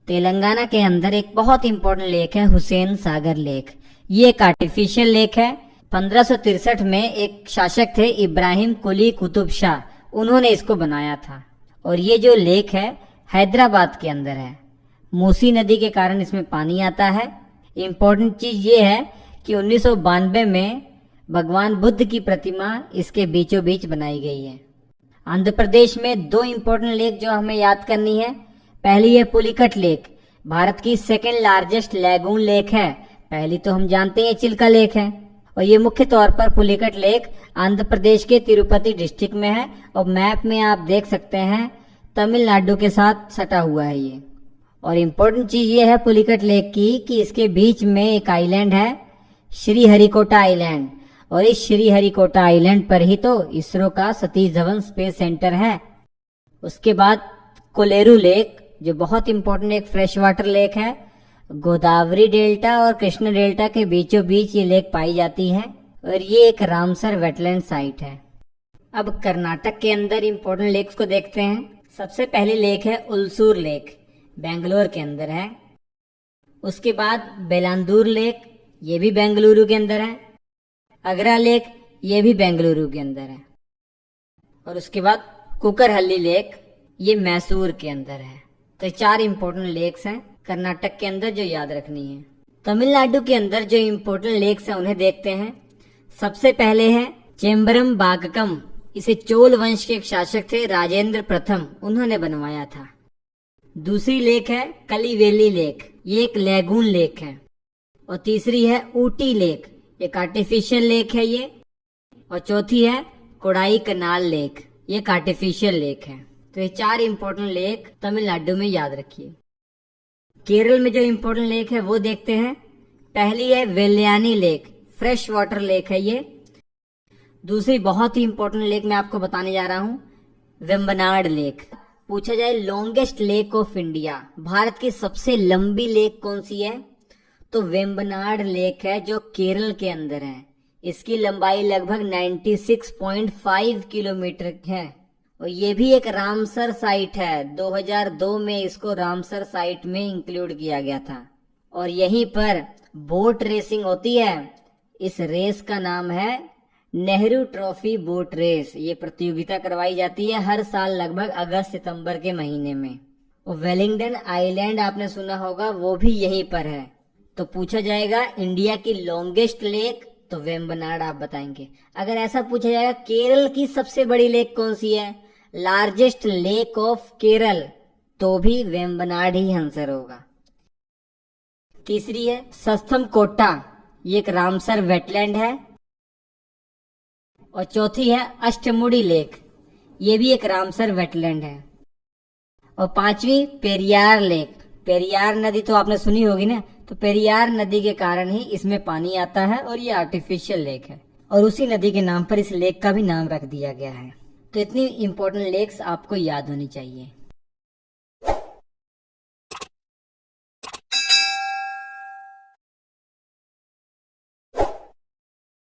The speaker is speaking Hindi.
तेलंगाना के अंदर एक बहुत इंपॉर्टेंट लेक है हुसैन सागर लेक। ये एक आर्टिफिशियल लेक है। 1563 में एक शासक थे इब्राहिम कुली कुतुब शाह, उन्होंने इसको बनाया था। और ये जो लेक है हैदराबाद के अंदर है। मूसी नदी के कारण इसमें पानी आता है। इम्पोर्टेंट चीज ये है कि 1992 में भगवान बुद्ध की प्रतिमा इसके बीचों बीच बनाई गई है। आंध्र प्रदेश में दो इम्पोर्टेंट लेक जो हमें याद करनी है। पहली है पुलिकट लेक, भारत की सेकेंड लार्जेस्ट लैगून लेक है। पहली तो हम जानते हैं चिल्का लेक है, और ये मुख्य तौर पर पुलिकट लेक आंध्र प्रदेश के तिरुपति डिस्ट्रिक्ट में है। और मैप में आप देख सकते हैं तमिलनाडु के साथ सटा हुआ है ये। और इम्पोर्टेंट चीज ये है पुलिकट लेक की कि इसके बीच में एक आइलैंड है श्रीहरिकोटा आइलैंड, और इस श्रीहरिकोटा आइलैंड पर ही तो इसरो का सतीश धवन स्पेस सेंटर है। उसके बाद कोलेरू लेक जो बहुत इंपॉर्टेंट एक फ्रेश वाटर लेक है। गोदावरी डेल्टा और कृष्ण डेल्टा के बीचों बीच ये लेक पाई जाती है, और ये एक रामसर वेटलैंड साइट है। अब कर्नाटक के अंदर इंपॉर्टेंट लेक्स को देखते हैं। सबसे पहली लेक है उलसूर लेक, बेंगलोर के अंदर है। उसके बाद बेलांदूर लेक, ये भी बेंगलुरु के अंदर है। अगरा लेक, ये भी बेंगलुरु के अंदर है। और उसके बाद कुकरहल्ली लेक, ये मैसूर के अंदर है। तो चार इंपॉर्टेंट लेक्स हैं कर्नाटक के अंदर जो याद रखनी है। तमिलनाडु के अंदर जो इंपॉर्टेंट लेक्स हैं उन्हें देखते हैं। सबसे पहले है चेम्बरम बागकम, इसे चोल वंश के एक शासक थे राजेंद्र प्रथम, उन्होंने बनवाया था। दूसरी लेक है कलिवेली लेक, ये एक लैगून लेक है। और तीसरी है ऊटी लेक, एक आर्टिफिशियल लेक है ये। और चौथी है कोडाई कनाल लेक, ये एक आर्टिफिशियल लेक है। तो ये चार इंपॉर्टेंट लेक तमिलनाडु में याद रखिए। केरल में जो इंपॉर्टेंट लेक है वो देखते हैं। पहली है वेलियानी लेक, फ्रेश वाटर लेक है ये। दूसरी बहुत ही इंपॉर्टेंट लेक मैं आपको बताने जा रहा हूँ, वेम्बनाड लेक। पूछा जाए longest lake of India, Bharat की सबसे लंबी लेक कौन सी है, तो वेम्बनाड लेक है जो केरल के अंदर है। इसकी लंबाई लगभग 96.5 किलोमीटर है। और ये भी एक रामसर साइट है। 2002 में इसको रामसर साइट में इंक्लूड किया गया था। और यहीं पर बोट रेसिंग होती है। इस रेस का नाम है नेहरू ट्रॉफी बोट रेस। ये प्रतियोगिता करवाई जाती है हर साल लगभग अगस्त सितंबर के महीने में। और वेलिंगडन आइलैंड आपने सुना होगा, वो भी यहीं पर है। तो पूछा जाएगा इंडिया की लॉन्गेस्ट लेक, तो वेम्बनाड आप बताएंगे। अगर ऐसा पूछा जाएगा केरल की सबसे बड़ी लेक कौन सी है, लार्जेस्ट लेक ऑफ केरल, तो भी वेम्बनाड ही आंसर होगा। तीसरी है सस्थम कोटा, ये एक रामसर वेटलैंड है। और चौथी है अष्टमुड़ी लेक, ये भी एक रामसर वेटलैंड है। और पांचवी पेरियार लेक। पेरियार नदी तो आपने सुनी होगी ना, तो पेरियार नदी के कारण ही इसमें पानी आता है, और ये आर्टिफिशियल लेक है। और उसी नदी के नाम पर इस लेक का भी नाम रख दिया गया है। तो इतनी इंपॉर्टेंट लेक्स आपको याद होनी चाहिए।